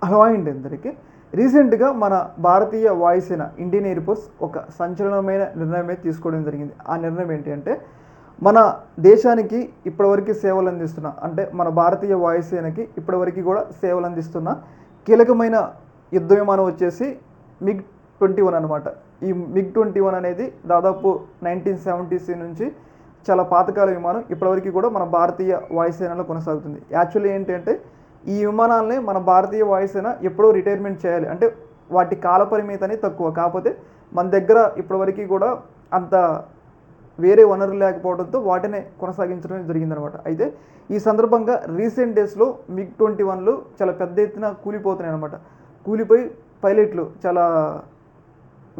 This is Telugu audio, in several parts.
హలో అండి అందరికీ. రీసెంట్గా మన భారతీయ వాయుసేన ఇండియన్ ఎయిర్ ఫోర్స్ ఒక సంచలనమైన నిర్ణయం అయితే తీసుకోవడం జరిగింది. ఆ నిర్ణయం ఏంటి అంటే, మన దేశానికి ఇప్పటివరకు సేవలు అందిస్తున్న, అంటే మన భారతీయ వాయుసేనకి ఇప్పటివరకు కూడా సేవలు అందిస్తున్న కీలకమైన యుద్ధ విమానం వచ్చేసి MiG-21 అనమాట. ఈ MiG-21 అనేది దాదాపు 1970s నుంచి చాలా పాతకాల విమానం. ఇప్పటివరకు కూడా మన భారతీయ వాయుసేనలో కొనసాగుతుంది. యాక్చువల్లీ ఏంటి అంటే, ఈ విమానాలని మన భారతీయ వాయుసేన ఎప్పుడో రిటైర్మెంట్ చేయాలి, అంటే వాటి కాల పరిమితి అనేది తక్కువ. కాకపోతే మన దగ్గర ఇప్పటివరకు కూడా అంత వేరే వనరులు లేకపోవడంతో వాటినే కొనసాగించడం జరిగిందనమాట. అయితే ఈ సందర్భంగా రీసెంట్ డేస్లో MiG-21లు చాలా పెద్ద ఎత్తున కూలిపోతున్నాయి అనమాట. కూలిపోయి పైలట్లు, చాలా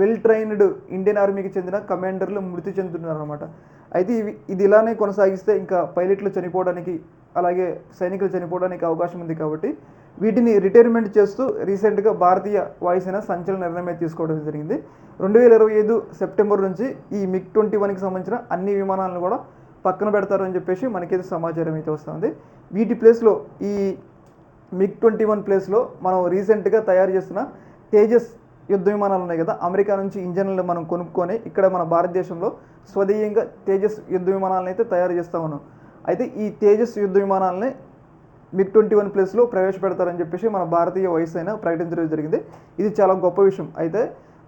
వెల్ ట్రైన్డ్ ఇండియన్ ఆర్మీకి చెందిన కమాండర్లు మృతి చెందుతున్నారు అనమాట. అయితే ఇది ఇలానే కొనసాగిస్తే ఇంకా పైలట్లు చనిపోవడానికి, అలాగే సైనికులు చనిపోవడానికి అవకాశం ఉంది. కాబట్టి వీటిని రిటైర్మెంట్ చేస్తూ రీసెంట్గా భారతీయ వాయుసేన సంచలన నిర్ణయం తీసుకోవడం జరిగింది. 2025 సెప్టెంబర్ నుంచి ఈ MiG-21కి సంబంధించిన అన్ని విమానాలను కూడా పక్కన పెడతారని చెప్పేసి మనకైతే సమాచారం అయితే వస్తుంది. వీటి ప్లేస్లో ఈ MiG-21 ప్లేస్లో మనం రీసెంట్గా తయారు చేస్తున్న తేజస్ యుద్ధ విమానాలు ఉన్నాయి కదా, అమెరికా నుంచి ఇంజన్లు మనం కొనుక్కొని ఇక్కడ మన భారతదేశంలో స్వదేయంగా తేజస్ యుద్ధ విమానాలను అయితే తయారు చేస్తూ ఉన్నాం. అయితే ఈ తేజస్ యుద్ధ విమానాలని MiG-21 ప్లేస్లో ప్రవేశపెడతారని చెప్పేసి మన భారతీయ వాయుసేన ప్రకటించడం జరిగింది. ఇది చాలా గొప్ప విషయం. అయితే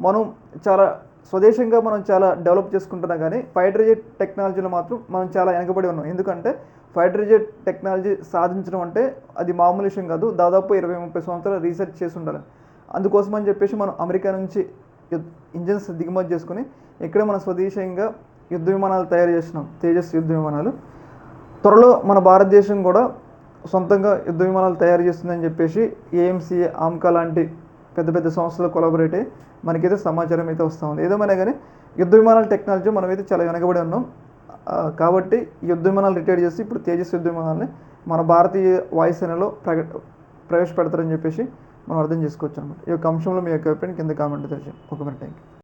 మనం చాలా స్వదేశంగా మనం చాలా డెవలప్ చేసుకుంటున్నా కానీ ఫైటర్ జెట్ టెక్నాలజీలో మాత్రం మనం చాలా వెనకబడి ఉన్నాం. ఎందుకంటే ఫైటర్ జెట్ టెక్నాలజీ సాధించడం అంటే అది మామూలు విషయం కాదు. దాదాపు 20-30 సంవత్సరాలు రీసెర్చ్ చేసి ఉండాలి. అందుకోసం అని చెప్పేసి మనం అమెరికా నుంచి ఇంజన్స్ దిగుమతి చేసుకుని ఇక్కడే మన స్వదేశంగా యుద్ధ విమానాలు తయారు చేస్తున్నాం, తేజస్ యుద్ధ విమానాలు. త్వరలో మన భారతదేశం కూడా సొంతంగా యుద్ధ విమానాలు తయారు చేస్తుందని చెప్పేసి AMCA, ఆమ్కా లాంటి పెద్ద పెద్ద సంస్థలు కొలాబరేట్ అయ్యి మనకైతే సమాచారం అయితే వస్తూ ఉంది. ఏదేమైనా కానీ యుద్ధ విమానాల టెక్నాలజీ మనమైతే చాలా వెనకబడి ఉన్నాం. కాబట్టి యుద్ధ విమానాలు రిటైర్ చేసి ఇప్పుడు తేజస్ యుద్ధ విమానాలని మన భారతీయ వాయుసేనలో ప్రవేశపెడతారని చెప్పేసి మనం అర్థం చేసుకోవచ్చు అనమాట. ఈ యొక్క అంశంలో మీ యొక్క అభిప్రాయం కింద కామెంట్ తెలియజేయండి. ఒక మినిట్. Thank you.